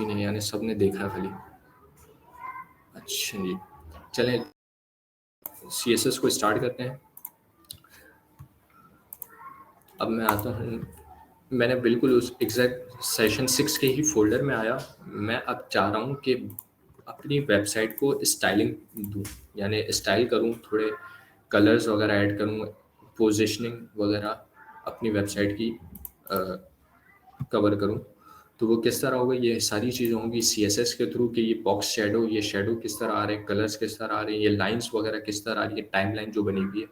नहीं है, यानी सबने देखा खाली। अच्छा जी, चलें CSS को स्टार्ट करते हैं। अब मैं आता हूँ, मैंने बिल्कुल उस एग्जैक्ट सेशन 6 के ही फोल्डर में आया। मैं अब चाह रहा हूँ कि अपनी वेबसाइट को स्टाइलिंग दूँ, यानी स्टाइल करूँ, थोड़े कलर्स वगैरह ऐड करूँ, पोजीशनिंग वगैरह अपनी वेबसाइट की कवर करूँ। तो वो किस तरह होगा, ये सारी चीज़ें होंगी CSS के थ्रू कि ये बॉक्स शेडो, ये शेडो किस तरह आ रहे हैं, कलर्स किस तरह आ रहे हैं, ये लाइंस वगैरह किस तरह आ रही है, टाइमलाइन जो बनी हुई है।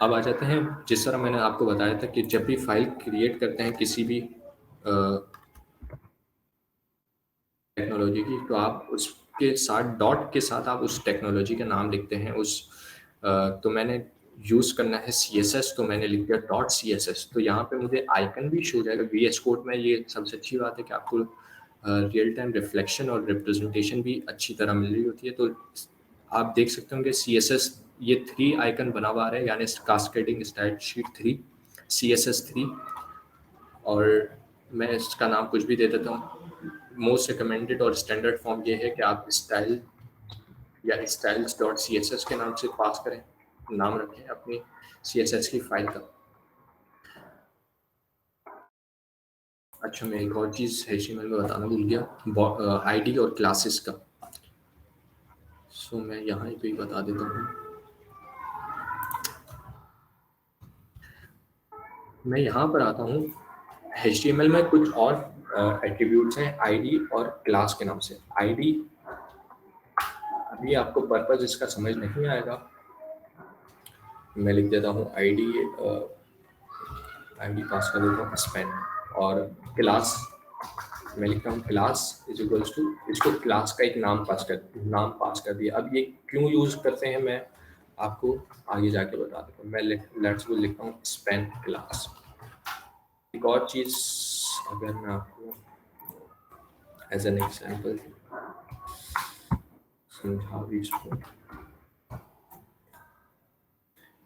अब आ जाते हैं, जिस तरह मैंने आपको बताया था कि जब भी फाइल क्रिएट करते हैं किसी भी टेक्नोलॉजी की, तो आप उसके साथ डॉट के साथ आप उस टेक्नोलॉजी का नाम लिखते हैं। तो मैंने यूज़ करना है CSS, तो मैंने लिख दिया .css। तो यहाँ पे मुझे आइकन भी शो हो जाएगा VS कोड में। ये सबसे अच्छी बात है कि आपको रियल टाइम रिफ्लेक्शन और रिप्रेजेंटेशन भी अच्छी तरह मिल रही होती है। तो आप देख सकते होंगे CSS ये 3 आइकन बना हुआ है, यानी कास्केडिंग स्टाइल शीट 3 CSS 3। और मैं इसका नाम कुछ भी दे देता हूँ। मोस्ट रिकमेंडेड और स्टैंडर्ड फॉर्म ये है कि आप स्टाइल या styles.css के नाम से पास करें, नाम रखें अपनी CSS की फाइल का। अच्छा, मैं एक और चीज़ HTML में बताना भूल गया, ID और क्लासेस का। सो मैं यहाँ पे ही बता देता हूँ। मैं यहाँ पर आता हूँ, HTML में कुछ और एट्रीब्यूट्स हैं ID और क्लास के नाम से। ID, अभी आपको पर्पस इसका समझ नहीं आएगा, मैं लिख देता हूँ ID पास कर देता हूँ स्पेन। और क्लास मैं लिखता हूँ क्लास इज इक्वल्स टू, इसको क्लास का एक नाम पास कर दिया। अब ये क्यों यूज़ करते हैं मैं आपको आगे जाके बता देता हूँ। मैं लेट्स को लिखता हूँ स्पेन क्लास। एक और चीज़ अगर मैं आपको एज एन एग्जाम्पल समझा भी इसको,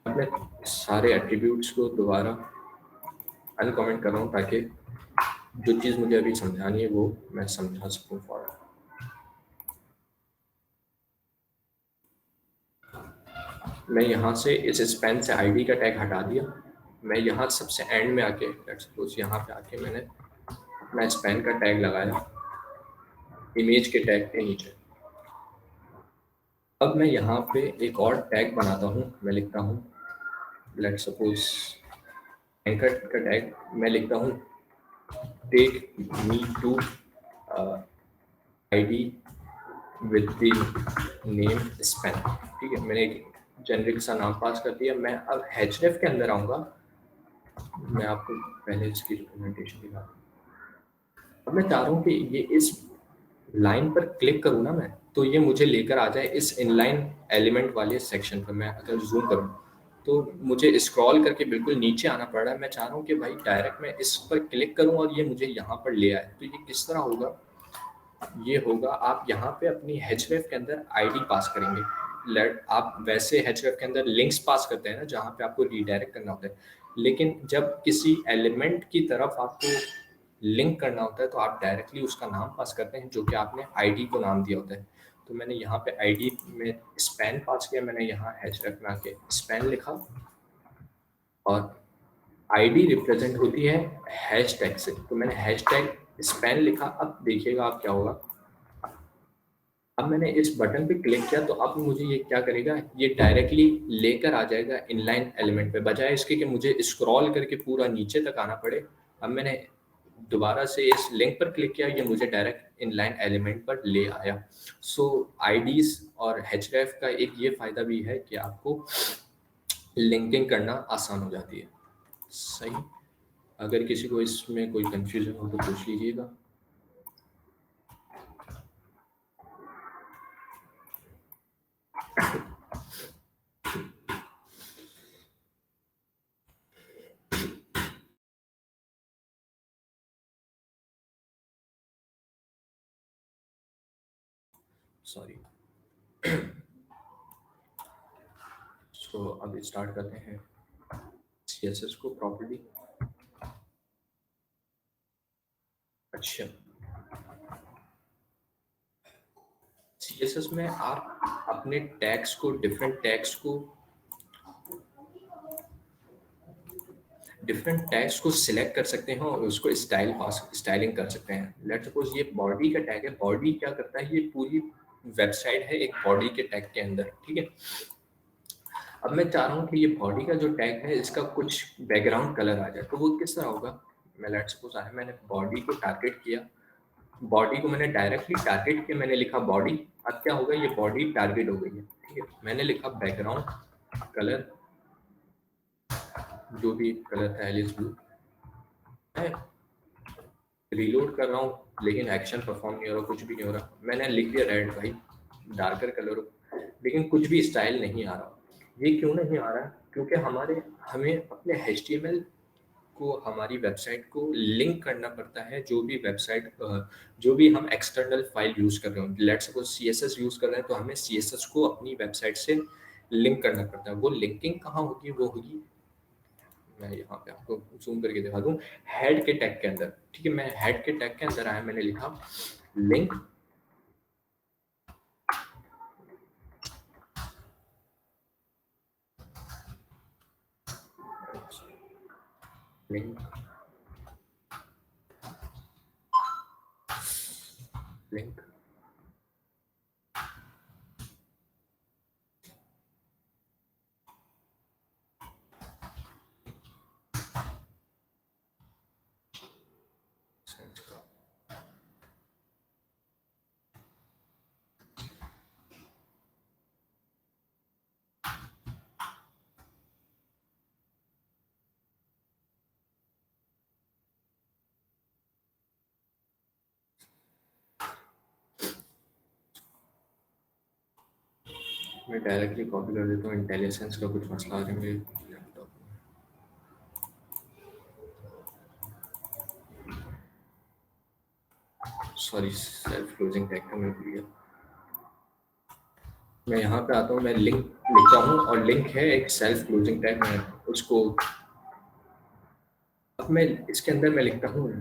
मैं सारे एट्रीब्यूट्स को दोबारा अनकमेंट कर रहा हूँ ताकि जो चीज़ मुझे अभी समझानी है वो मैं समझा सकूँ फॉर। मैं यहाँ से इस स्पेन से ID का टैग हटा दिया। मैं यहाँ सबसे एंड में आके लेट्स सपोज यहाँ पे आके मैंने अपना स्पेन का टैग लगाया इमेज के टैग के नीचे। अब मैं यहाँ पे एक और टैग बनाता हूँ, मैं लिखता हूँ लेट्स सपोज एंकर का टैग मैं लिखता हूँ take me to ID with the name Spain. ठीक है, मैंने एक जेनरिक सा नाम पास कर दिया। मैं अब href के अंदर आऊँगा, मैं आपको पहले इसकी रिप्रेजेंटेशन दिखा दूँ। अब मैं चाह रहा हूँ कि ये इस लाइन पर क्लिक करूँ ना मैं, तो ये मुझे लेकर आ जाए इस इनलाइन एलिमेंट वाले सेक्शन पर। मैं अगर जूम करूँ तो मुझे स्क्रॉल करके बिल्कुल नीचे आना पड़ रहा है। मैं चाह रहा हूँ कि भाई डायरेक्ट मैं इस पर क्लिक करूँ और ये मुझे यहाँ पर ले आए। तो ये किस तरह होगा, ये होगा आप यहाँ पे अपनी href के अंदर ID पास करेंगे। आप वैसे href के अंदर लिंक्स पास करते हैं ना, जहाँ पे आपको रीडायरेक्ट करना होता है, लेकिन जब किसी एलिमेंट की तरफ आपको लिंक करना होता है तो आप डायरेक्टली उसका नाम पास करते हैं जो कि आपने ID को नाम दिया होता है। तो मैंने यहाँ पे ID में स्पेन पास किया, मैंने यहाँ href में आके स्पेन लिखा और ID रिप्रेजेंट होती है हैशटैग से, तो मैंने हैशटैग स्पेन लिखा। अब देखिएगा आप क्या होगा, अब मैंने इस बटन पे क्लिक किया तो अब मुझे ये क्या करेगा, ये डायरेक्टली लेकर आ जाएगा इनलाइन एलिमेंट पे, बजाय इसके कि मुझे स्क्रॉल करके पूरा नीचे तक आना पड़े। अब मैंने दोबारा से इस लिंक पर क्लिक किया, ये मुझे डायरेक्ट इनलाइन एलिमेंट पर ले आया। सो IDs और href का एक ये फ़ायदा भी है कि आपको लिंकिंग करना आसान हो जाती है। सही, अगर किसी को इसमें कोई कंफ्यूजन हो तो पूछ लीजिएगा। सॉरी। सो अब स्टार्ट करते हैं CSS को प्रॉपर्ली। अच्छा, सीएसएस में आप अपने टैग्स को, डिफरेंट टैग्स को सिलेक्ट कर सकते हैं और उसको स्टाइलिंग कर सकते हैं। लेट्स सपोज ये बॉडी का टैग है, बॉडी क्या करता है, ये पूरी वेबसाइट है एक बॉडी के टैग के अंदर, ठीक है। अब मैं चाह रहा हूँ कि ये बॉडी का जो टैग है इसका कुछ बैकग्राउंड कलर आ जाए, तो वो किस तरह होगा। मैं लेट्स सपोज मैंने बॉडी को टारगेट किया, बॉडी को मैंने डायरेक्टली टारगेट किया, मैंने लिखा बॉडी। अब क्या होगा, ये बॉडी टारगेट हो गई है, ठीक है। मैंने लिखा बैकग्राउंड कलर, जो भी कलर था एलिस ब्लू। मैं रीलोड कर रहा हूँ लेकिन एक्शन परफॉर्म नहीं हो रहा, कुछ भी नहीं हो रहा। मैंने लिख दिया रेड, भाई डार्कर कलर हो, लेकिन कुछ भी स्टाइल नहीं आ रहा। ये क्यों नहीं आ रहा है, क्योंकि हमें अपने HTML को, हमारी वेबसाइट को लिंक करना पड़ता है। जो भी हम एक्सटर्नल फाइल यूज कर रहे हो, लेट्स सपोज CSS यूज कर रहे हैं, तो हमें CSS को अपनी वेबसाइट से लिंक करना पड़ता है। वो लिंकिंग कहाँ होगी, वो होगी, मैं यहाँ पे आपको जूम करके दिखा दूँ, हेड के टैग के अंदर, ठीक है। मैं हेड के टैग के अंदर आया, मैंने लिखा लिंक, लिंक, लिंक, मैं डायरेक्टली कॉपी कर देता हूँ। इंटेलिजेंस का कुछ मसला आ रहा है मेरे लैपटॉप में। सॉरी, सेल्फ क्लोजिंग टैग का मैं भूल गया। मैं यहाँ पे आता हूँ, मैं लिंक लिखता हूँ और लिंक है एक सेल्फ क्लोजिंग टैग, मैं उसको, अब मैं इसके अंदर मैं लिखता हूँ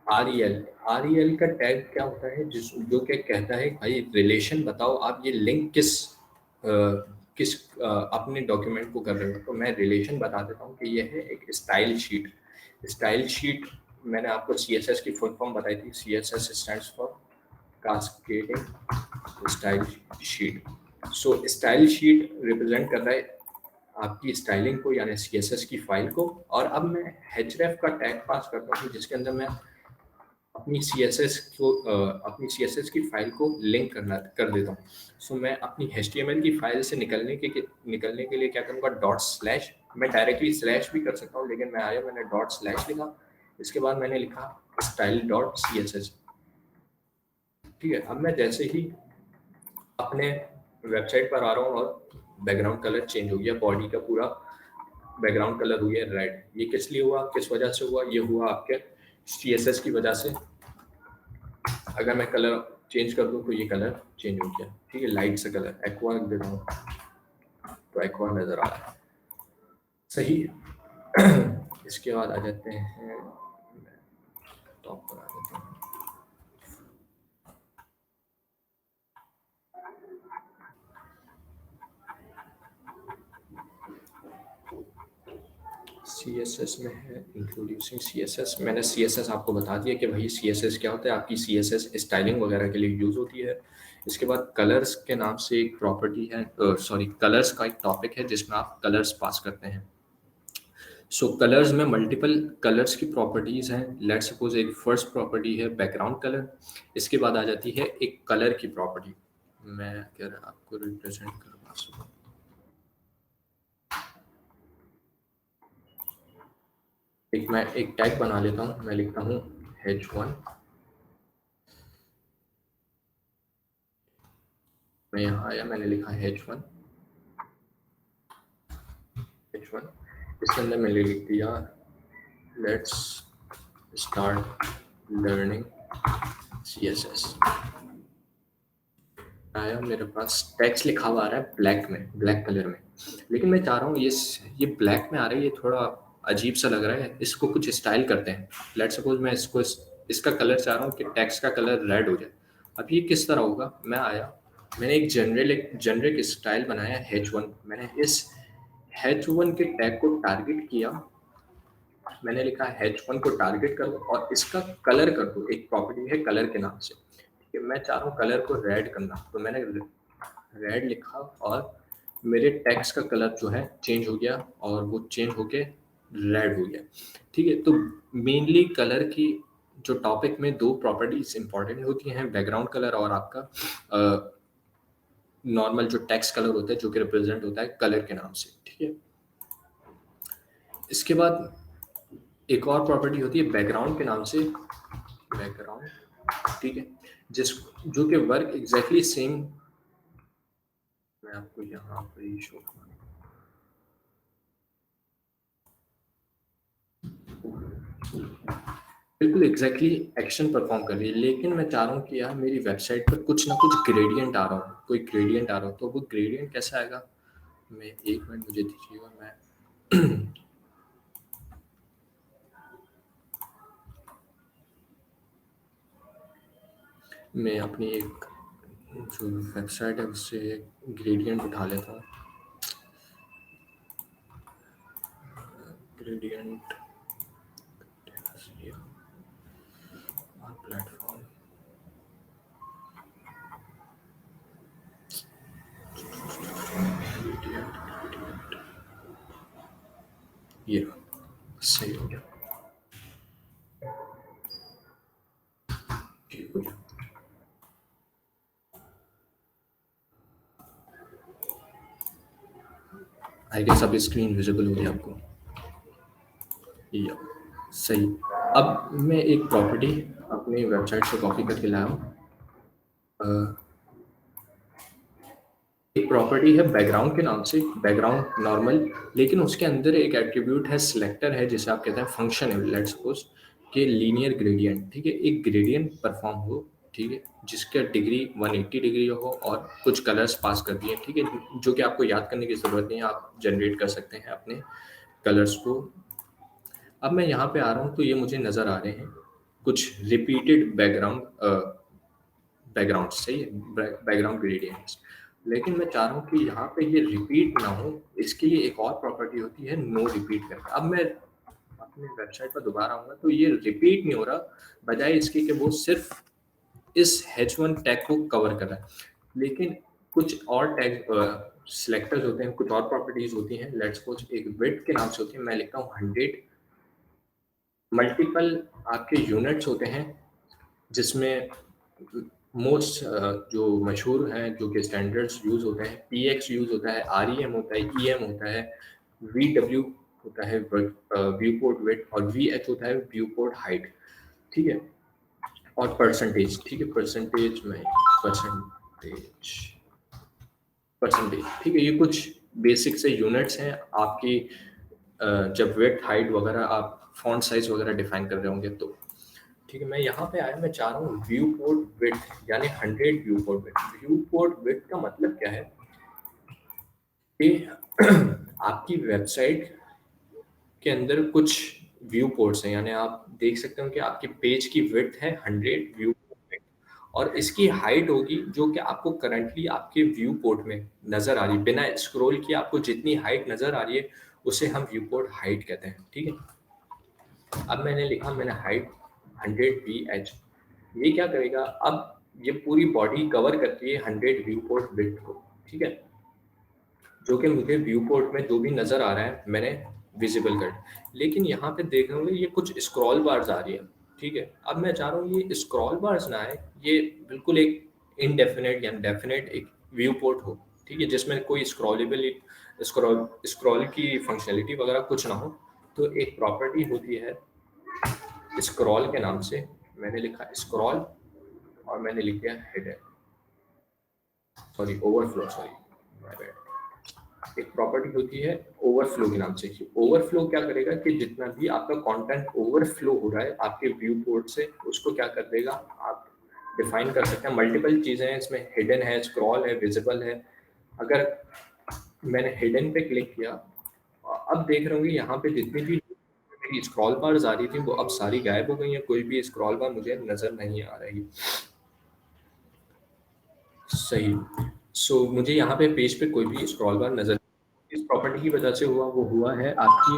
REL का टैग क्या होता है, जो क्या कहता है, भाई रिलेशन बताओ, आप ये लिंक किस अपने डॉक्यूमेंट को कर रहे हो। तो मैं रिलेशन बता देता हूँ कि ये है एक स्टाइल शीट। स्टाइल शीट मैंने आपको CSS की फुल फॉर्म बताई थी। CSS stands for cascading style sheet. So style sheet represent कर रहा है आपकी स्टाइलिंग को, यानी CSS की फाइल को। और अब मैं href का टैग पास करता हूँ, जिसके अंदर मैं अपनी CSS की फाइल को लिंक कर देता हूँ। सो मैं अपनी HTML की फाइल से निकलने के लिए क्या करूँगा, ./ मैं डायरेक्टली स्लैश भी कर सकता हूँ, लेकिन मैं आया, मैंने ./ लिखा। इसके बाद मैंने लिखा style.css, ठीक है। अब मैं जैसे ही अपने वेबसाइट पर आ रहा हूँ और बैकग्राउंड कलर चेंज हो गया, बॉडी का पूरा बैकग्राउंड कलर हो गया रेड। ये किस लिए हुआ, किस वजह से हुआ, ये हुआ आपके CSS की वजह से। अगर मैं कलर चेंज कर दूं तो ये कलर चेंज हो गया, ठीक है। लाइट से कलर एक्वा रख देता हूँ तो एक्वा नजर आ रहा है, सही है। इसके बाद आ जाते हैं, टॉप पर आ जाते हैं। CSS में है इंट्रोड्यूसिंग CSS। मैंने CSS आपको बता दिया कि भाई CSS क्या होता है, आपकी CSS स्टाइलिंग वगैरह के लिए यूज होती है। इसके बाद कलर्स के नाम से एक प्रॉपर्टी है, सॉरी कलर्स का एक टॉपिक है जिसमें आप कलर्स पास करते हैं। सो कलर्स में मल्टीपल कलर्स की प्रॉपर्टीज हैं। लेट्स सपोज एक फर्स्ट प्रॉपर्टी है बैकग्राउंड कलर। इसके बाद आ जाती है एक कलर की प्रॉपर्टी। मैं अगर आपको रिप्रेजेंट करवा सकूं, मैं एक टैग बना लेता हूँ, मैं लिखता हूँ H1। मैं यहाँ आया, मैंने लिखा H1। इसके अंदर मैंने लिख दिया लेट्स स्टार्ट लर्निंग CSS। आया, मेरे पास टेक्स्ट लिखा हुआ आ रहा है ब्लैक में, ब्लैक कलर में, लेकिन मैं चाह रहा हूँ ये ब्लैक में आ रहा है, ये थोड़ा अजीब सा लग रहा है, इसको कुछ स्टाइल करते हैं। लेट्स सपोज मैं इसको इसका कलर चाह रहा हूँ कि टेक्स्ट का कलर रेड हो जाए। अब ये किस तरह होगा, मैं आया, मैंने एक जेनरिक स्टाइल बनाया H1, मैंने इस H1 के टैग को टारगेट किया, मैंने लिखा H1 को टारगेट करो और इसका कलर कर दो, एक प्रॉपर्टी है कलर के नाम से, ठीक है। मैं चाह रहा हूँ कलर को रेड करना, तो मैंने रेड लिखा और मेरे टेक्स्ट का कलर जो है चेंज हो गया और वो चेंज होके रेड हो गया, ठीक है। तो मेनली कलर की जो टॉपिक में दो प्रॉपर्टीज इंपॉर्टेंट होती हैं, बैकग्राउंड कलर और आपका नॉर्मल जो टेक्स्ट कलर होता है जो कि रिप्रेजेंट होता है कलर के नाम से, ठीक है। इसके बाद एक और प्रॉपर्टी होती है बैकग्राउंड के नाम से, बैकग्राउंड, ठीक है, जिस जो कि वर्क एग्जैक्टली सेम, मैं आपको यहाँ पर ही शो करूँगा, बिल्कुल एग्जैक्टली एक्शन परफॉर्म कर रही है, लेकिन मैं चाह रहा हूँ कि यार मेरी वेबसाइट पर कुछ ना कुछ ग्रेडियंट आ रहा हो, कोई ग्रेडियंट आ रहा हो, तो वो ग्रेडियंट कैसे आएगा, मैं एक मिनट मुझे दीजिएगा, मैं अपनी एक जो वेबसाइट है उससे ग्रेडियंट उठा लेता हूँ, ग्रेडियंट प्लेटफॉर्म, ये सही हो गया, ठीक हो गया। आई गेस अब स्क्रीन विजिबल होगी आपको, या सही। अब मैं एक प्रॉपर्टी अपनी वेबसाइट से कॉपी करके लाया हूँ, एक प्रॉपर्टी है बैकग्राउंड के नाम से, बैकग्राउंड नॉर्मल, लेकिन उसके अंदर एक एट्रीब्यूट है सिलेक्टर है जिसे आप कहते हैं फंक्शन है, लेट्स सपोज कि लीनियर ग्रेडियंट, ठीक है, एक ग्रेडियंट परफॉर्म हो, ठीक है, जिसका डिग्री 180 डिग्री हो और कुछ कलर्स पास कर दिए, ठीक है, जो कि आपको याद करने की ज़रूरत नहीं है, आप जनरेट कर सकते हैं अपने कलर्स को। अब मैं यहाँ पे आ रहा हूँ तो ये मुझे नज़र आ रहे हैं कुछ रिपीटेड बैकग्राउंड सही है, बैकग्राउंड ग्रेडियंट्स, लेकिन मैं चाह रहा हूँ कि यहाँ पे ये रिपीट ना हो, इसके लिए एक और प्रॉपर्टी होती है नो रिपीट करके। अब मैं अपने वेबसाइट पर दोबारा आऊँगा तो ये रिपीट नहीं हो रहा, बजाय इसके कि वो सिर्फ इस H1 टैग को कवर कर रहा है, लेकिन कुछ और टैग सिलेक्टर्स होते हैं, कुछ और प्रॉपर्टीज होती हैं, लेट्स सपोज एक विड्थ के नाम से होती है, मैं लिखता हूँ 100, मल्टीपल आपके यूनिट्स होते हैं जिसमें मोस्ट जो मशहूर हैं जो कि स्टैंडर्ड्स यूज़ होते हैं, PX यूज़ होता है, REM होता है, EM होता है, VW होता है व्यू पोर्ट विड्थ, और VH होता है व्यू पोर्ट हाइट, ठीक है, और परसेंटेज, ठीक है, परसेंटेज में परसेंटेज परसेंटेज, ठीक है, ये कुछ बेसिक से यूनिट्स हैं आपकी जब विड्थ हाइट वगैरह आप फॉन्ट साइज वगैरह डिफाइन कर रहे होंगे तो, ठीक है। मैं यहाँ पे आया, मैं चाह रहा हूँ व्यू पोर्ट विड्थ यानी 100 view port width. View port width का मतलब क्या है कि आपकी वेबसाइट के अंदर कुछ व्यू पोर्ट्स हैं, यानी आप देख सकते हो कि आपके पेज की विड्थ है 100 व्यू पोर्ट, और इसकी हाइट होगी जो कि आपको करंटली आपके व्यू पोर्ट में नज़र आ रही है, बिना स्क्रॉल किए आपको जितनी हाइट नज़र आ रही है उसे हम व्यू पोर्ट हाइट कहते हैं, ठीक है। अब मैंने लिखा, मैंने हाइट 100 VH, ये क्या करेगा, अब ये पूरी बॉडी कवर करती है 100 व्यू पोर्ट विड्थ को, ठीक है, जो कि मुझे व्यू पोर्ट में जो भी नज़र आ रहा है मैंने विजिबल कर, लेकिन यहाँ पे देख रहे ये कुछ स्क्रॉल बार्स आ रही है, ठीक है। अब मैं चाह रहा हूँ ये स्क्रॉल बार्स ना आए, ये बिल्कुल एक इनडेफिनेट या डेफिनेट एक व्यू पोर्ट हो, ठीक है, जिसमें कोई स्क्रॉल की फंक्शनलिटी वगैरह कुछ ना हो। तो एक प्रॉपर्टी होती है स्क्रॉल के नाम से, मैंने लिखा स्क्रॉल और मैंने लिख दिया header, sorry overflow, sorry my bad. एक प्रॉपर्टी होती है ओवरफ्लो के नाम से। ओवरफ्लो क्या करेगा कि जितना भी आपका कंटेंट ओवरफ्लो हो रहा है आपके व्यू पोर्ट से, उसको क्या कर देगा, आप डिफाइन कर सकते हैं, मल्टीपल चीज़ें हैं इसमें, हिडन है, स्क्रॉल है, विजिबल है। अगर मैंने हिडन पे क्लिक किया, अब देख रहे होंगे यहाँ पे जितनी भी मेरी स्क्रॉल बार्स आ रही थी वो अब सारी गायब हो गई हैं, कोई भी स्क्रॉल बार मुझे नज़र नहीं आ रही। सही। सो मुझे यहाँ पे पेज पे कोई भी स्क्रॉल बार नज़र, इस प्रॉपर्टी की वजह से हुआ, वो हुआ है आपकी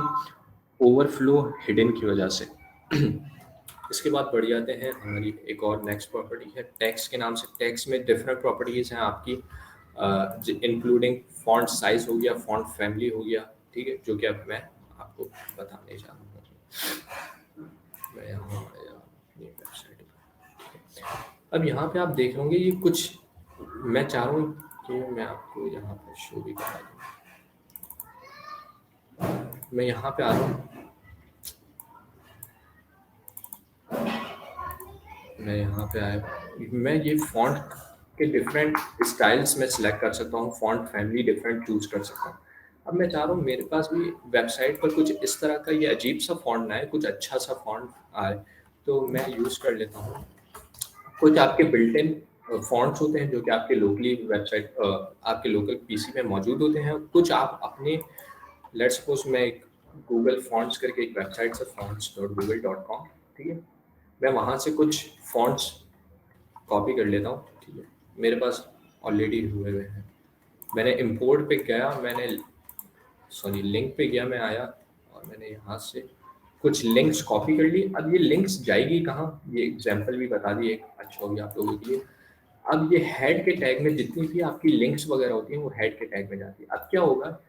ओवरफ्लो हिडन की वजह से। इसके बाद बढ़ जाते हैं हमारी एक और नेक्स्ट प्रॉपर्टी है टेक्स्ट के नाम से। टेक्स्ट में डिफरेंट प्रॉपर्टीज़ हैं आपकी, इंक्लूडिंग फॉन्ट साइज हो गया, फॉन्ट फैमिली हो गया, ठीक है, जो कि अब मैं आपको बताने जा रहा हूँ। मैं यहाँ आया अपनी वेबसाइट पर। अब यहाँ पे आप देख होंगे ये कुछ, मैं चाह रहा हूँ कि मैं आपको यहाँ पे शो भी करा दूँ। मैं यहाँ पे आ रहा हूँ, मैं यहाँ पे आया, मैं ये फॉन्ट के डिफरेंट स्टाइल्स में सिलेक्ट कर सकता हूँ, फॉन्ट फैमिली डिफरेंट चूज कर सकता हूँ। अब मैं चाह रहा हूँ मेरे पास भी वेबसाइट पर कुछ इस तरह का ये अजीब सा फॉन्ट ना आए, कुछ अच्छा सा फॉन्ट आए, तो मैं यूज़ कर लेता हूँ। कुछ आपके बिल्ट इन फॉन्ट्स होते हैं जो कि आपके लोकली वेबसाइट, आपके लोकल पीसी में मौजूद होते हैं। कुछ आप अपने, लेट्स सपोज मैं एक गूगल फॉन्ट्स करके एक वेबसाइट से fonts.google.com, ठीक है, मैं वहाँ से कुछ फॉन्ट्स कॉपी कर लेता हूँ, ठीक है, मेरे पास ऑलरेडी हुए हुए हैं। मैंने इंपोर्ट पे गया, मैंने सॉरी लिंक पे गया, मैं आया और मैंने यहाँ से कुछ लिंक्स कॉपी कर ली। अब ये लिंक्स जाएगी कहाँ, ये एग्जांपल भी बता दी, एक अच्छा हो गया आप लोगों के लिए। अब ये हेड के टैग में जितनी भी आपकी लिंक्स वगैरह होती हैं वो हेड के टैग में जाती है। अब क्या होगा,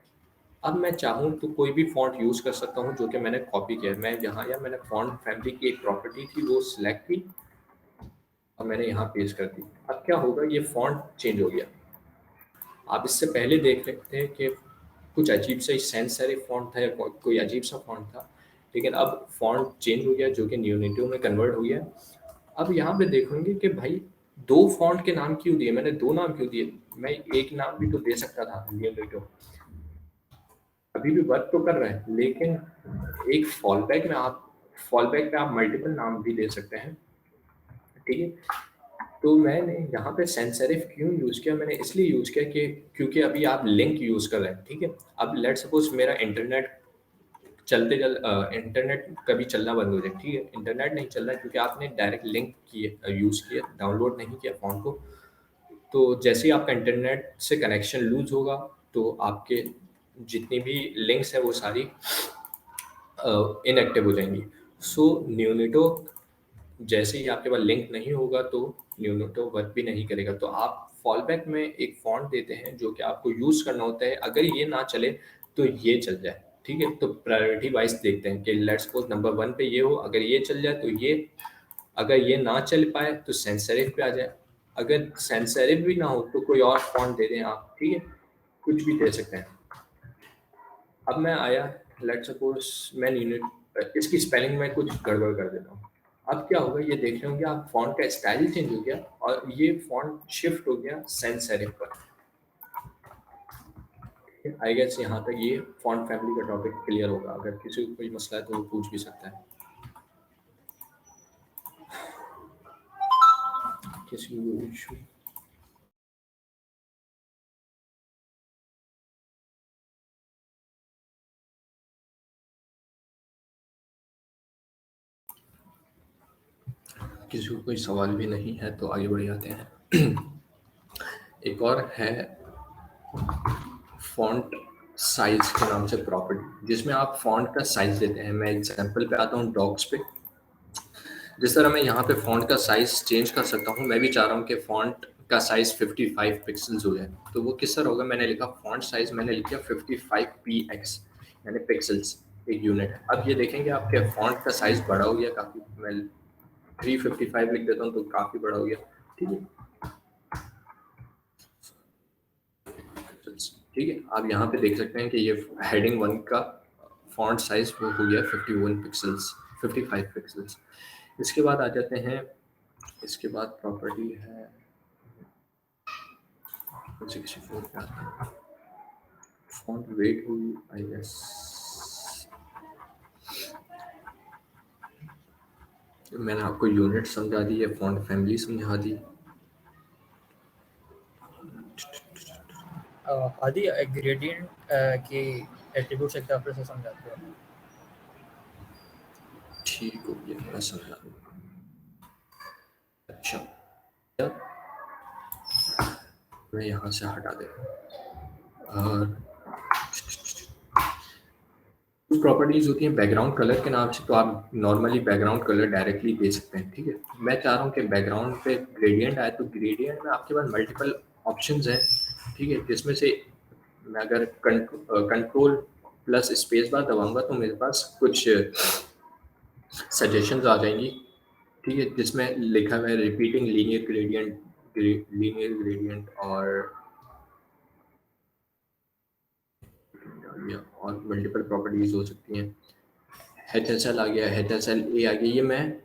अब मैं चाहूँ तो कोई भी फॉन्ट यूज़ कर सकता हूँ जो कि मैंने कॉपी किया है। मैं यहाँ या मैंने फॉन्ट फैमिली की एक प्रॉपर्टी थी वो सिलेक्ट की और मैंने यहाँ पेस्ट कर दी। अब क्या होगा, ये फॉन्ट चेंज हो गया। आप इससे पहले देख सकते हैं कि कुछ अजीब सा सेंस सेरिफ फॉन्ट था या कोई अजीब सा फॉन्ट था, लेकिन अब फॉन्ट चेंज हो गया जो कि न्यूनेटिव में कन्वर्ट हो गया। अब यहाँ पे देखेंगे कि भाई दो फॉन्ट के नाम क्यों दिए, मैंने दो नाम क्यों दिए, मैं एक नाम भी तो दे सकता था न्यूनेटिव, अभी भी वर्क तो कर रहे हैं, लेकिन एक फॉल बैक में आप मल्टीपल नाम भी दे सकते हैं, ठीक है। तो मैंने यहाँ पे सेंस सेरिफ क्यों यूज़ किया, मैंने इसलिए यूज़ किया कि क्योंकि अभी आप लिंक यूज़ कर रहे हैं, ठीक है। अब लेट्स सपोज मेरा इंटरनेट इंटरनेट कभी चलना बंद हो जाए, ठीक है, इंटरनेट नहीं चल रहा है क्योंकि आपने डायरेक्ट लिंक किए, यूज़ किया, डाउनलोड नहीं किया फ़ोन को। तो जैसे ही आपका इंटरनेट से कनेक्शन लूज होगा तो आपके जितनी भी लिंक्स है वो सारी इनएक्टिव हो जाएंगी। सो न्यूनेटो, जैसे ही आपके पास लिंक नहीं होगा तो न्यूनेटो वर्क भी नहीं करेगा। तो आप फॉल बैक में एक फॉन्ट देते हैं जो कि आपको यूज़ करना होता है, अगर ये ना चले तो ये चल जाए, ठीक है। तो प्रायोरिटी वाइज देखते हैं कि लेट्स सपोज नंबर 1 पे ये हो, अगर ये चल जाए तो ये, अगर ये ना चल पाए तो सेंस सेरिफ पे आ जाए, अगर सेंस सेरिफ भी ना हो तो कोई और फॉन्ट दे दें आप, ठीक है, कुछ भी दे सकते हैं। अब मैं आया, लेट्स सपोज मैं यूनिट इसकी स्पेलिंग में कुछ गड़बड़ कर देता हूँ। अब क्या होगा, ये देख रहे होंगे आप, फॉन्ट का स्टाइल चेंज हो गया और ये फॉन्ट शिफ्ट हो गया सेंस सेरिफ पर। आई गेस यहाँ तक ये फॉन्ट फैमिली का टॉपिक क्लियर होगा। अगर किसी को कोई मसला है तो वो पूछ भी सकता है, किसी को इशू। किसी को कोई सवाल भी नहीं है तो आगे बढ़ जाते हैं। एक और है फॉन्ट साइज के नाम से प्रॉपर्टी, जिसमें आप फॉन्ट का साइज देते हैं। मैं एग्जांपल पे आता हूँ डॉक्स पे। जिस तरह मैं यहाँ पे फॉन्ट का साइज चेंज कर सकता हूँ, मैं भी चाह रहा हूँ कि फॉन्ट का साइज 55 पिक्सल्स हो जाए। तो वो किस तरह होगा, मैंने लिखा फॉन्ट साइज, मैंने लिखा 55 px, यानी पिक्सल्स एक यूनिट है। अब ये देखेंगे आपके फॉन्ट का साइज बड़ा हो गया काफ़ी। मैं 355 लिख देता हूँ तो काफ़ी बड़ा हो गया, ठीक है, ठीक है। आप यहाँ पे देख सकते हैं कि ये हेडिंग 1 का फॉन्ट साइज वो हो गया 51 पिक्सल्स, 55 पिक्सल्स। इसके बाद आ जाते हैं, इसके बाद प्रॉपर्टी है, किसी फोर पे आता है, फॉन्ट वेट हुई आई गेस। मैंने आपको यूनिट समझा दी है, फॉन्ट फैमिली समझा दी। आदि ग्रेडियंट के एट्रीब्यूट्स एक तरह से समझाते हो। ठीक हो गया, मैं समझा दूँ। अच्छा, मैं यहाँ से हटा देता हूँ। और कुछ प्रॉपर्टीज होती हैं बैकग्राउंड कलर के नाम से, तो आप नॉर्मली बैकग्राउंड कलर डायरेक्टली दे सकते हैं, ठीक है। मैं चाह रहा हूँ कि बैकग्राउंड पे ग्रेडियंट आए, तो ग्रेडियंट में आपके पास मल्टीपल ऑप्शंस हैं, ठीक है, जिसमें से मैं अगर कंट्रोल प्लस स्पेस बार दबाऊंगा तो मेरे पास कुछ सजेशंस आ जाएंगी, ठीक है, जिसमें लिखा हुआ है रिपीटिंग लीनियर ग्रेडियंट और मल्टीपल प्रॉपर्टीज हो सकती हैं। HSL आ गया, HSLA आ गया, ये मैं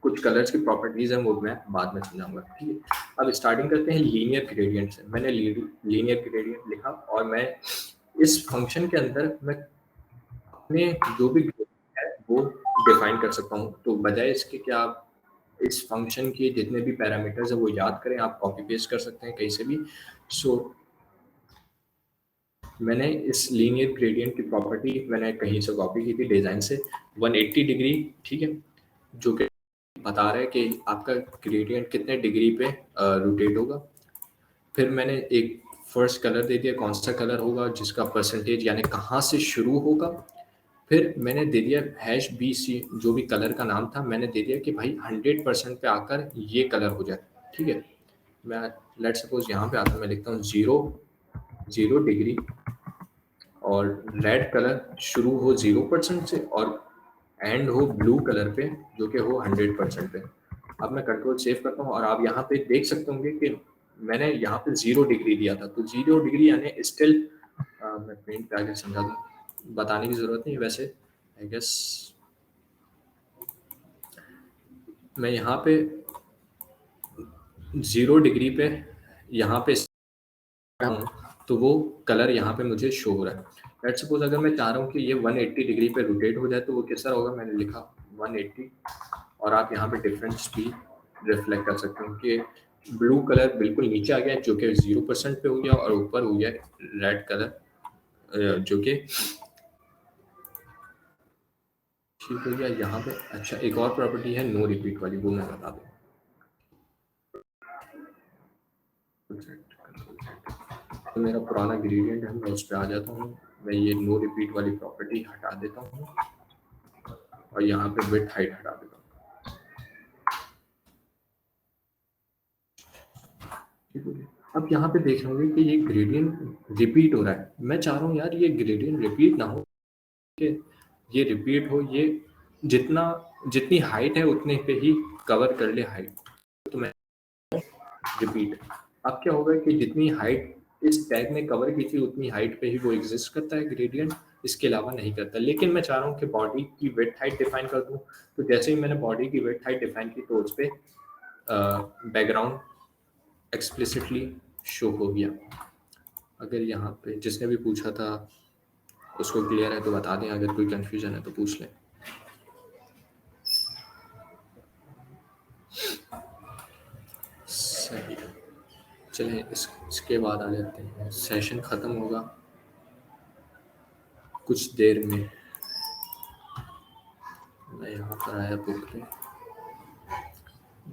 कुछ कलर्स की प्रॉपर्टीज हैं वो मैं बाद में समझाऊंगा, ठीक है। अब स्टार्टिंग करते हैं लीनियर ग्रेडियंट से। मैंने लीनियर ग्रेडियंट लिखा और मैं इस फंक्शन के अंदर मैं अपने जो भी ग्रेडियंट है वो डिफाइन कर सकता हूँ। तो बजाय इसके कि आप इस फंक्शन के जितने भी पैरामीटर्स है वो याद करें, आप कॉपी पेस्ट कर सकते हैं कहीं से भी। सो मैंने इस लीनियर ग्रेडियंट की प्रॉपर्टी मैंने कहीं से कॉपी की थी डिज़ाइन से, 180 डिग्री, ठीक है, जो कि बता रहा है कि आपका ग्रेडियंट कितने डिग्री पे रोटेट होगा। फिर मैंने एक फर्स्ट कलर दे दिया, कौन सा कलर होगा जिसका परसेंटेज यानी कहाँ से शुरू होगा। फिर मैंने दे दिया #BC, जो भी कलर का नाम था मैंने दे दिया कि भाई 100% पे आकर ये कलर हो जाए, ठीक है। मैं लेट सपोज यहाँ पे आता मैं लिखता हूँ 0 डिग्री और रेड कलर शुरू हो 0% से और एंड हो ब्लू कलर पे जो कि हो 100% पे। अब मैं कंट्रोल सेव करता हूँ और आप यहाँ पे देख सकते होंगे कि मैंने यहाँ पे 0 डिग्री दिया था, तो 0 डिग्री यानी स्टिल, मैं प्रिंट पे आगे समझा दूँ, बताने की ज़रूरत नहीं वैसे, आई गेस। मैं यहाँ पे 0 डिग्री पे यहाँ पे हूँ, तो वो कलर यहाँ पे मुझे शो हो रहा है। लेट्स सपोज अगर मैं चाह रहा हूँ कि ये 180 डिग्री पे रोटेट हो जाए तो वो कैसा होगा, मैंने लिखा 180 और आप यहाँ पे डिफरेंस भी रिफ्लेक्ट कर सकते हैं कि ब्लू कलर बिल्कुल नीचे आ गया जो कि 0% पे हो गया और ऊपर हो गया रेड कलर जो कि ठीक हो गया यहाँ पे। अच्छा, एक और प्रॉपर्टी है नो रिपीट वाली, वो मैं बता दूँ। तो मेरा पुराना ग्रेडियंट है, मैं उस पर आ जाता हूँ, मैं ये नो रिपीट वाली प्रॉपर्टी हटा देता हूँ और यहाँ पे विड्थ हाइट हटा देता हूँ, ठीक है। अब यहाँ पे देख रहे कि ये ग्रेडियंट रिपीट हो रहा है। मैं चाह रहा हूँ यार ये ग्रेडियंट रिपीट ना हो, कि ये रिपीट हो, ये जितनी हाइट है उतने पे ही कवर कर ले हाइट, तो मैं रिपीट। अब क्या होगा कि जितनी हाइट इस टैग ने कवर की थी उतनी हाइट पे ही वो एग्जिस्ट करता है ग्रेडियंट, इसके अलावा नहीं करता। लेकिन मैं चाह रहा हूँ कि बॉडी की विड्थ हाइट डिफाइन कर दूँ, तो जैसे ही मैंने बॉडी की विड्थ हाइट डिफाइन की तो उस पर बैकग्राउंड एक्सप्लिसिटली शो हो गया। अगर यहाँ पे जिसने भी पूछा था उसको क्लियर है तो बता दें, अगर कोई कंफ्यूजन है तो पूछ लें। सही, चलें इसके बाद आ जाते हैं, सेशन ख़त्म होगा कुछ देर में। मैं यहाँ पर आया बुक पे,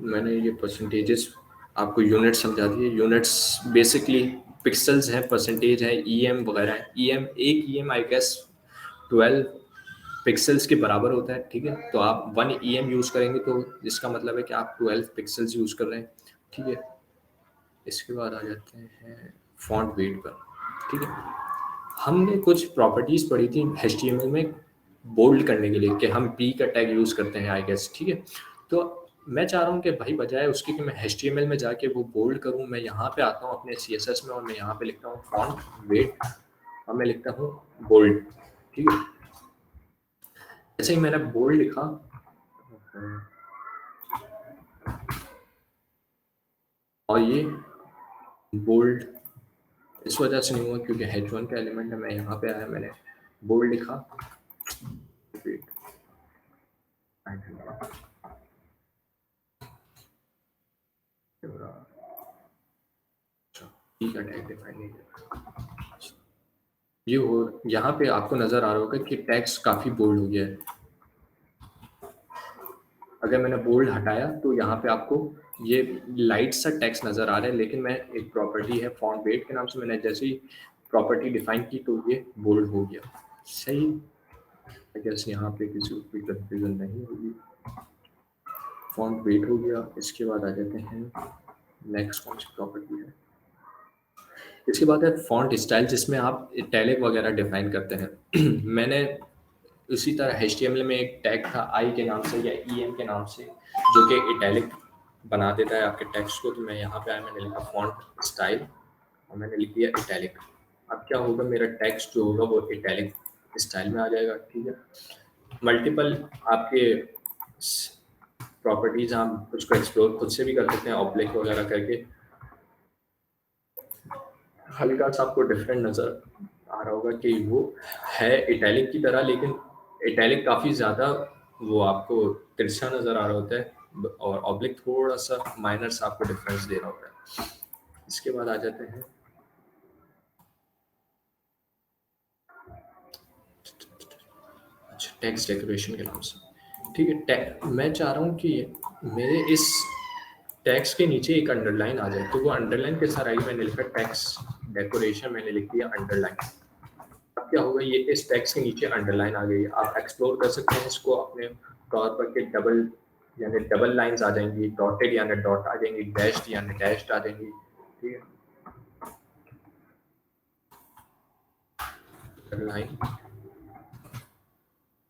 मैंने ये परसेंटेजेस आपको यूनिट समझा दिए। यूनिट्स बेसिकली पिक्सल्स हैं, परसेंटेज है, EM वगैरह है। एक EM आई गेस 12 पिक्सल्स के बराबर होता है, ठीक है। तो आप 1 EM यूज़ करेंगे तो इसका मतलब है कि आप 12 पिक्सल्स यूज़ कर रहे हैं, ठीक है। इसके बाद आ जाते हैं फॉन्ट वेट पर, ठीक है। हमने कुछ प्रॉपर्टीज़ पढ़ी थी HTML में बोल्ड करने के लिए कि हम P का टैग यूज़ करते हैं आई गेस, ठीक है। तो मैं चाह रहा हूँ कि भाई बजाय उसके कि मैं HTML में जाके वो बोल्ड करूँ, मैं यहाँ पे आता हूँ अपने CSS में और मैं यहाँ पे लिखता हूँ फॉन्ट वेट और मैं लिखता हूँ बोल्ड, ठीक है। जैसे ही मैंने बोल्ड लिखा और ये बोल्ड इस वजह से नहीं हुआ क्योंकि H1 का एलिमेंट है, मैं यहाँ पे आया, मैंने बोल्ड लिखा, ठीक है, टैग डिफाइन नहीं किया। ये हो यहाँ पे आपको नज़र आ रहा होगा कि टेक्स्ट काफ़ी बोल्ड हो गया है। अगर मैंने बोल्ड हटाया तो यहाँ पे आपको ये लाइट सा टेक्स्ट नजर आ रहा है, लेकिन मैं एक प्रॉपर्टी है फॉन्ट वेट के नाम से, मैंने जैसे ही प्रॉपर्टी डिफाइन की तो ये बोल्ड हो गया। सही, आई गेस यहाँ पे किसी को कोई कंफ्यूजन नहीं होगी। फॉन्ट वेट हो गया। इसके बाद आ जाते हैं नेक्स्ट कौन सी प्रॉपर्टी है, इसके बाद है फॉन्ट स्टाइल, जिसमें आप इटैलिक वगैरह डिफाइन करते हैं। मैंने उसी तरह HTML में एक टैग था आई के नाम से या EM के नाम से, जो कि इटैलिक बना देता है आपके टेक्स्ट को। तो मैं यहाँ पे आया, मैंने लिखा फॉन्ट स्टाइल और मैंने लिख दिया इटैलिक। अब क्या होगा, मेरा टेक्स्ट जो होगा वो इटैलिक स्टाइल में आ जाएगा। ठीक है, मल्टीपल आपके प्रॉपर्टीज आप उसको एक्सप्लोर खुद से भी कर सकते हैं ऑब्लिक वगैरह करके। हल्का सा आपको डिफरेंट नज़र आ रहा होगा कि वो है इटैलिक की तरह, लेकिन इटैलिक काफ़ी ज़्यादा वो आपको तिरछा नज़र आ रहा होता है और ऑब्लिक थोड़ा सा माइनर सा आपको डिफरेंस दे रहा होता है। इसके बाद आ जाते हैं अच्छा टेक्स्ट डेकोरेशन के नाम से। ठीक है, मैं चाह रहा हूँ कि मेरे इस टेक्स्ट के नीचे एक अंडरलाइन आ जाए, तो वो अंडरलाइन के साथ आई, मैंने लिखा टेक्स्ट डेकोरेशन, मैंने लिख दिया अंडरलाइन। अब क्या होगा, ये इस टेक्स्ट के नीचे अंडरलाइन आ गई। आप एक्सप्लोर कर सकते हैं इसको अपने तौर पर कि डबल यानी डबल लाइंस आ जाएंगी, डॉटेड यानी डॉट आ जाएंगी, डैश्ड यानी डैश्ड आ जाएंगी। ठीक है, लाइन,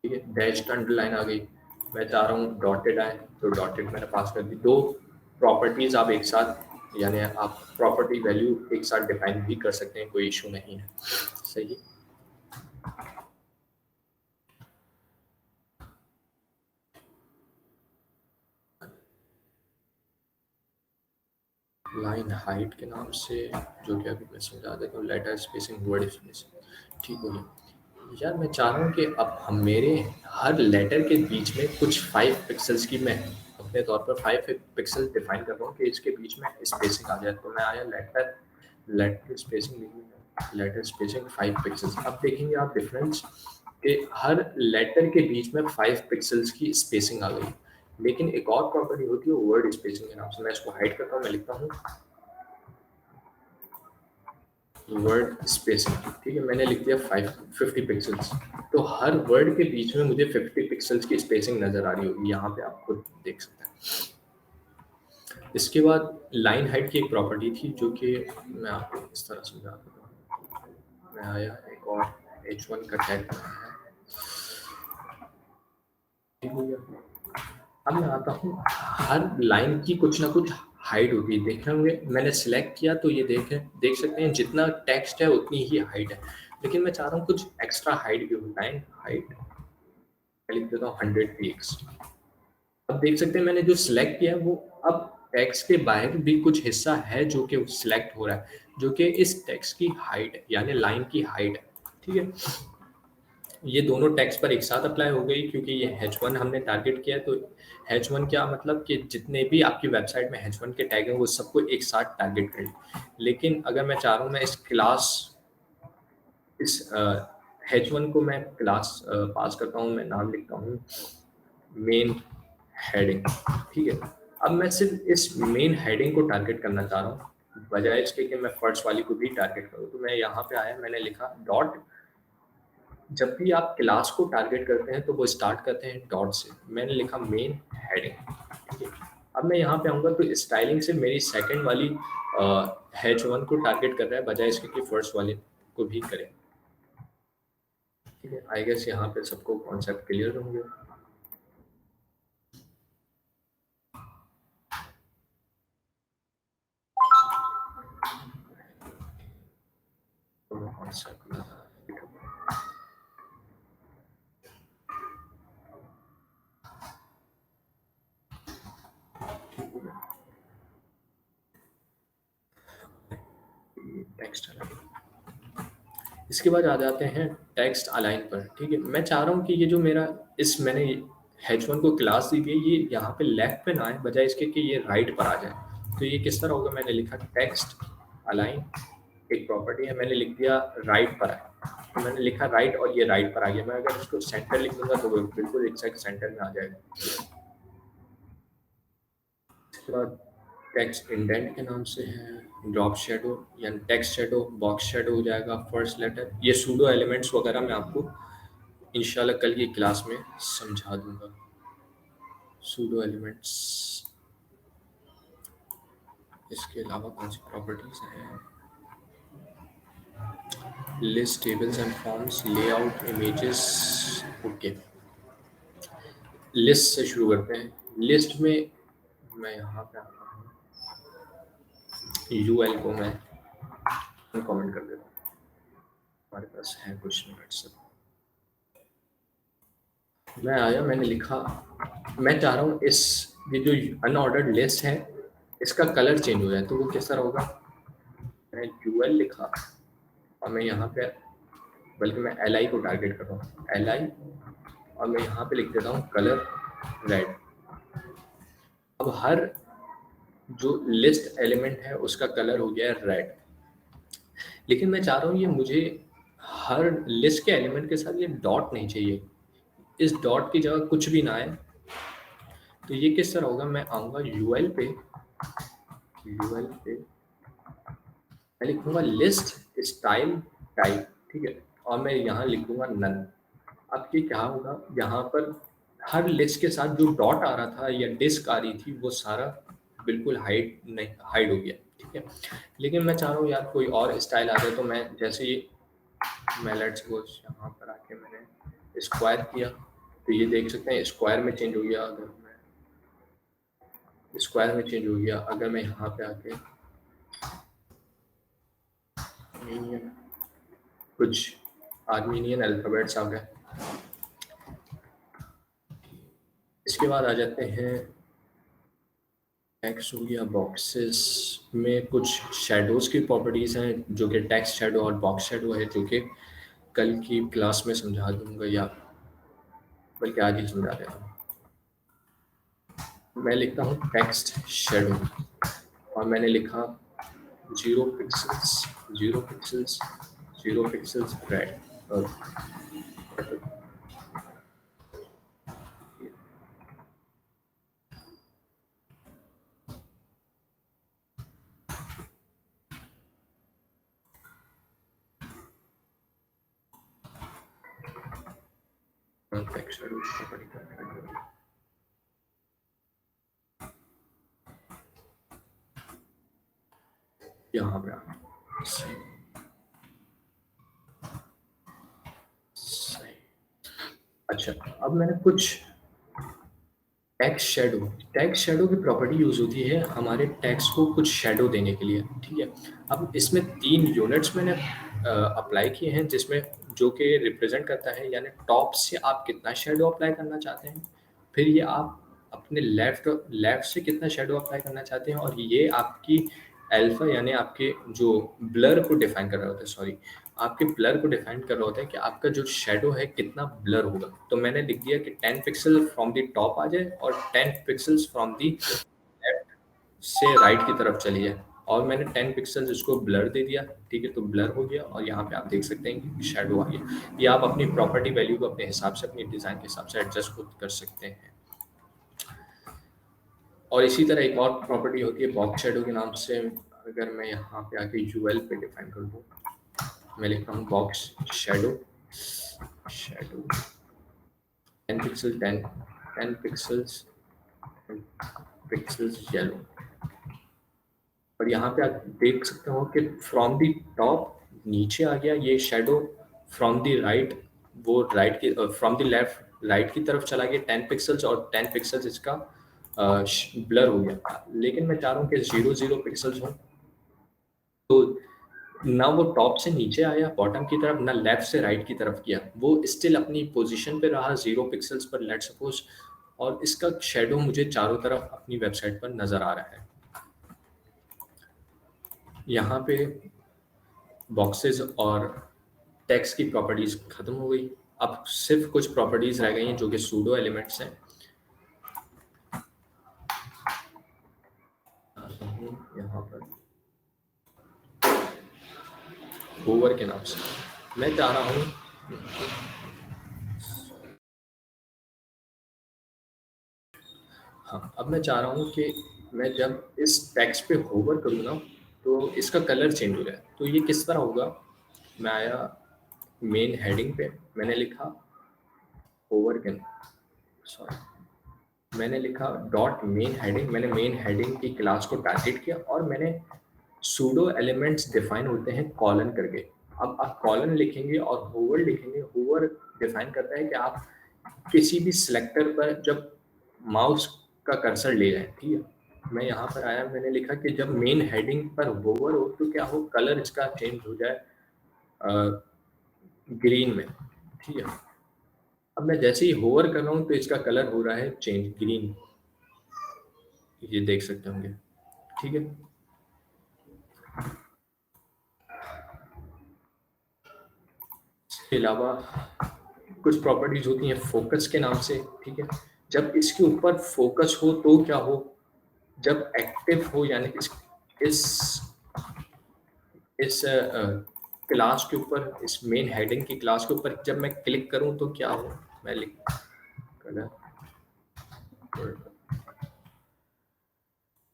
ठीक है, डैश्ड अंडरलाइन आ गई। मैं चाह रहा हूँ डॉटेड आए, तो डॉटेड मैंने पास कर दी। दो प्रॉपर्टीज आप एक साथ यानी आप प्रॉपर्टी वैल्यू एक साथ डिफाइन भी कर सकते हैं, कोई इशू नहीं है। सही, लाइन हाइट के नाम से, जो कि अभी मैं समझा देता हूँ, लेटर स्पेसिंग, वर्ड स्पेसिंग। ठीक हो गया। यार मैं चाह रहा हूँ कि अब हम मेरे हर लेटर के बीच में कुछ 5 पिक्सल्स की मैं अपने तौर पर 5 पिक्सल डिफाइन कर रहा हूँ कि इसके बीच में स्पेसिंग आ जाए। तो मैं आया लेटर स्पेसिंग लिखूंगा, लेटर स्पेसिंग 5 पिक्सल्स। अब देखेंगे आप डिफरेंस कि हर लेटर के बीच में 5 पिक्सल्स की स्पेसिंग आ गई। लेकिन एक और प्रॉपर्टी होती है वर्ड स्पेसिंग के नाम से। मैं इसको हाइड करता हूँ, मैं लिखता हूँ वर्ड स्पेसिंग। ठीक है, मैंने लिख दिया 50 पिक्सल्स। तो हर वर्ड के बीच में मुझे 50 पिक्सल्स की स्पेसिंग नजर आ रही होगी, यहाँ पे आप खुद देख सकते हैं। इसके बाद लाइन हाइट की एक प्रॉपर्टी थी, जो कि मैं आपको इस तरह समझा देता हूँ। मैं आया एक और H1 का टैग बनाया, ठीक हो गया। अब मैं आता हूँ, हर लाइन की कुछ ना कुछ हाइट होती है, देख रहे होंगे मैंने सिलेक्ट किया तो ये देख सकते हैं जितना टेक्स्ट है उतनी ही हाइट है। लेकिन मैं चाह रहा हूँ कुछ एक्स्ट्रा हाइट भी हो, लाइन हाइट मैं लिख देता हूँ 100 px। अब देख सकते हैं मैंने जो सिलेक्ट किया है वो अब टेक्स्ट के बाहर भी कुछ हिस्सा है जो कि सिलेक्ट हो रहा है, जो कि इस टेक्स्ट की हाइट है यानी लाइन की हाइट है। ठीक है, ये दोनों टैग्स पर एक साथ अप्लाई हो गई, क्योंकि ये H1 हमने टारगेट किया। तो H1 क्या मतलब कि जितने भी आपकी वेबसाइट में H1 के टैग हैं वो सबको एक साथ टारगेट करें। लेकिन अगर मैं चाह रहा हूँ मैं इस क्लास इस H1 को मैं क्लास पास करता हूँ, मैं नाम लिखता हूँ मेन हेडिंग। ठीक है, अब मैं सिर्फ इस मेन हेडिंग को टारगेट करना चाह रहा हूँ, बजाय इसके कि मैं फर्स्ट वाली को भी टारगेट करूँ। तो मैं यहाँ पे आया, मैंने लिखा डॉट। जब भी आप क्लास को टारगेट करते हैं तो वो स्टार्ट करते हैं डॉट से। मैंने लिखा मेन हेडिंग। ठीक है, अब मैं यहाँ पे आऊँगा तो स्टाइलिंग से मेरी सेकंड वाली H1 को टारगेट कर रहा है, बजाय इसके कि फर्स्ट वाले को भी करें। ठीक है, आई गेस यहाँ पे सबको कॉन्सेप्ट क्लियर होंगे। Concept text align. इसके बाद आ जाते हैं टेक्स्ट अलाइन पर। ठीक है, मैं चाह रहा हूँ कि ये जो मेरा इस मैंने H1 को क्लास दी गई, ये यहाँ पे लेफ्ट पे ना आए, बजाय इसके कि ये राइट पर आ जाए। तो ये किस तरह होगा, मैंने लिखा टेक्स्ट अलाइन, एक प्रॉपर्टी है, मैंने लिख दिया राइट पर आए। तो मैंने लिखा राइट और ये राइट पर आ गया। मैं अगर इसको सेंटर लिख दूंगा तो वो बिल्कुल एग्जैक्ट सेंटर में आ जाएगा। इसके बाद टेक्स्ट इंडेंट के नाम से है, ड्रॉप शेडो यानी टेक्स्ट शेडो, बॉक्स शेडो हो जाएगा फर्स्ट लेटर। ये सूडो एलिमेंट्स वगैरह मैं आपको इंशाल्लाह कल की क्लास में समझा दूंगा। सूडो एलिमेंट्स, इसके अलावा कौन सी प्रॉपर्टीज हैं? List, tables and forms, layout, images. Okay, list से शुरू करते हैं। लिस्ट में मैं यहाँ पे आता हूँ, यूएल को मैं कमेंट कर देता हूँ, हमारे पास है कुछ मिनट्स। मैं आया, मैंने लिखा, मैं चाह रहा हूँ इस ये जो अनऑर्डर्ड लिस्ट है इसका कलर चेंज हो जाए, तो वो किस तरह होगा? मैंने यूएल लिखा और मैं यहाँ पे, बल्कि मैं एल को टारगेट कर रहा हूँ, एल और मैं यहाँ पे लिख देता हूँ कलर रेड। अब हर जो लिस्ट एलिमेंट है उसका कलर हो गया रेड, लेकिन मैं चाह रहा हूँ ये मुझे हर लिस्ट के एलिमेंट के साथ ये डॉट नहीं चाहिए, इस डॉट की जगह कुछ भी ना आए। तो ये किस तरह होगा? मैं आऊँगा यूएल पे मैं लिखूंगा लिस्ट स्टाइल टाइप, ठीक है, और मैं यहाँ लिखूंगा नन। अब ये क्या होगा? यहाँ पर हर लिस्ट के साथ जो डॉट आ रहा था या डिस्क आ रही थी वो सारा बिल्कुल हाइड हो गया, ठीक है। लेकिन मैं चाह रहा हूँ यार कोई और स्टाइल आ जाए, तो मैं जैसे ये मैं लेट्स सपोज यहाँ पर आके मैंने स्क्वायर किया, तो ये देख सकते हैं स्क्वायर में चेंज हो गया। अगर मैं स्क्वायर में चेंज हो गया, अगर मैं यहाँ पे आके कुछ आर्मीनियन अल्फाबेट्स आ गए। इसके बाद आ जाते हैं टेक्स्ट हो गया, बॉक्सेस में कुछ शेडोज की प्रॉपर्टीज हैं जो कि टेक्स्ट शेडो और बॉक्स शेडो है, जो कि कल की क्लास में समझा दूंगा या बल्कि आज ही समझा देता हूँ। मैं लिखता हूँ टेक्स्ट शेडो और मैंने लिखा 0 पिक्सल्स रेड। टेक्स्ट शेडो यहाँ पे सही। अच्छा, अब मैंने कुछ टेक्स्ट शेडो की प्रॉपर्टी यूज होती है हमारे टेक्स्ट को कुछ शेडो देने के लिए, ठीक है। अब इसमें 3 यूनिट्स मैंने अप्लाई किए हैं, जिसमें जो कि रिप्रेजेंट करता है यानी टॉप से आप कितना शेडो अप्लाई करना चाहते हैं, फिर ये आप अपने लेफ्ट से कितना शेडो अप्लाई करना चाहते हैं, और ये आपकी अल्फा यानी आपके जो ब्लर को डिफाइन कर रहा होता है, सॉरी आपके ब्लर को डिफाइन कर रहा होता है कि आपका जो शेडो है कितना ब्लर होगा। तो मैंने लिख दिया कि 10 पिक्सल फ्रॉम द टॉप आ जाए और 10 पिक्सल्स फ्रॉम द लेफ्ट से राइट की तरफ चली जाए, और मैंने 10 पिक्सल्स इसको ब्लर दे दिया, ठीक है। तो ब्लर हो गया और यहाँ पे आप देख सकते हैं कि शेडो आ गया। ये आप अपनी प्रॉपर्टी वैल्यू को अपने हिसाब से, अपनी डिज़ाइन के हिसाब से एडजस्ट खुद कर सकते हैं। और इसी तरह एक और प्रॉपर्टी होती है बॉक्स शेडो के नाम से। अगर मैं यहाँ पे आके यूएल पे डिफाइन कर दूँ, मैं लिखता हूँ बॉक्स शेडो 10 पिक्सल्स येलो। और यहाँ पे आप देख सकते हो कि फ्रॉम द टॉप नीचे आ गया ये शेडो, फ्रॉम द राइट वो राइट की, फ्रॉम द लेफ्ट राइट की तरफ चला गया 10 पिक्सल्स, और 10 पिक्सल्स इसका ब्लर हो गया। लेकिन मैं चाह रहा हूँ कि 0 पिक्सल्स हो, तो ना वो टॉप से नीचे आया बॉटम की तरफ, ना लेफ्ट से राइट की तरफ किया, वो स्टिल अपनी पोजीशन पे रहा 0 पिक्सल्स पर, लेट सपोज। और इसका शेडो मुझे चारों तरफ अपनी वेबसाइट पर नजर आ रहा है। यहाँ पे बॉक्सेस और टेक्स्ट की प्रॉपर्टीज खत्म हो गई, अब सिर्फ कुछ प्रॉपर्टीज रह गई हैं जो कि सूडो एलिमेंट्स हैं। यहाँ पर होवर के नाम से मैं चाह रहा हूँ, हाँ अब मैं चाह रहा हूँ कि मैं जब इस टेक्स्ट पे होवर करूँ ना तो इसका कलर चेंज हो जाए। तो ये किस तरह होगा, मैं आया मेन हेडिंग पे, मैंने लिखा होवर कैन, सॉरी, मैंने लिखा डॉट मेन हेडिंग, मैंने मेन हेडिंग की क्लास को टारगेट किया और मैंने सूडो एलिमेंट्स डिफाइन होते हैं कॉलन करके। अब आप कॉलन लिखेंगे और होवर लिखेंगे। होवर डिफाइन करता है कि आप किसी भी सिलेक्टर पर जब माउस का कर्सर ले जाए, ठीक है। मैं यहाँ पर आया, मैंने लिखा कि जब मेन हेडिंग पर होवर हो तो क्या हो, कलर इसका चेंज हो जाए ग्रीन में, ठीक है। अब मैं जैसे ही होवर कर रहा हूँ तो इसका कलर हो रहा है चेंज ग्रीन, ये देख सकते होंगे, ठीक है। इसके अलावा कुछ प्रॉपर्टीज होती हैं फोकस के नाम से, ठीक है। जब इसके ऊपर फोकस हो तो क्या हो, जब एक्टिव हो, यानी इस इस क्लास के ऊपर, इस मेन हेडिंग की क्लास के ऊपर जब मैं क्लिक करूं तो क्या हो, मैं लिख कलर,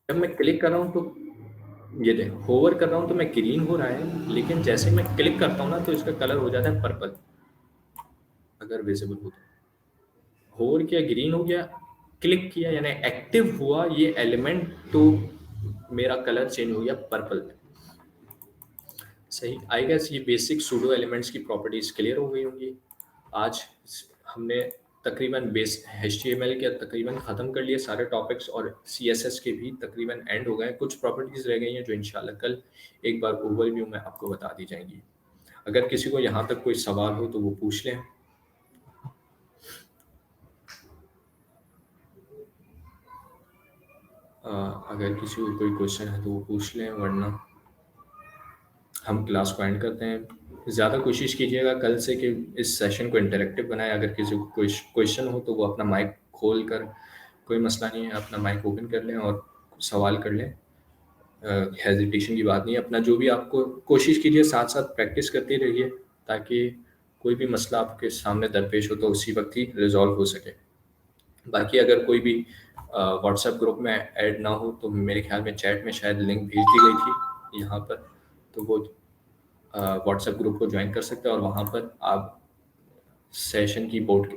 जब मैं क्लिक कर रहा हूं तो ये देख होवर कर रहा हूं तो मैं ग्रीन हो रहा है, लेकिन जैसे मैं क्लिक करता हूं ना तो इसका कलर हो जाता है पर्पल, अगर विजिबल हो तो। होवर किया ग्रीन हो गया, क्लिक किया यानी एक्टिव हुआ ये एलिमेंट तो मेरा कलर चेंज हो गया पर्पल में। सही, आई गेस ये बेसिक सूडो एलिमेंट्स की प्रॉपर्टीज क्लियर हो गई होंगी। आज हमने तकरीबन बेस HTML के तकरीबन ख़त्म कर लिए सारे टॉपिक्स, और CSS के भी तकरीबन एंड हो गए। कुछ प्रॉपर्टीज़ रह गई हैं जो इंशाल्लाह कल एक बार ओवरव्यू में आपको बता दी जाएंगी। अगर किसी को यहाँ तक कोई सवाल हो तो वो पूछ लें। अगर किसी को कोई क्वेश्चन है तो वो पूछ लें, वरना हम क्लास को एंड करते हैं। ज़्यादा कोशिश कीजिएगा कल से कि इस सेशन को इंटरेक्टिव बनाएं। अगर किसी को कोई क्वेश्चन हो तो वो अपना माइक खोल कर, कोई मसला नहीं है, अपना माइक ओपन कर लें और सवाल कर लें। हेजिटेशन की बात नहीं है। अपना जो भी आपको कोशिश कीजिए, साथ साथ प्रैक्टिस करते रहिए ताकि कोई भी मसला आपके सामने दरपेश हो तो उसी वक्त ही रिजॉल्व हो सके। बाकी अगर कोई भी व्हाट्सएप ग्रुप में ऐड ना हो तो मेरे ख्याल में चैट में शायद लिंक भेज दी गई थी यहाँ पर, तो वो व्हाट्सएप ग्रुप को ज्वाइन कर सकते हैं और वहाँ पर आप सेशन की बूट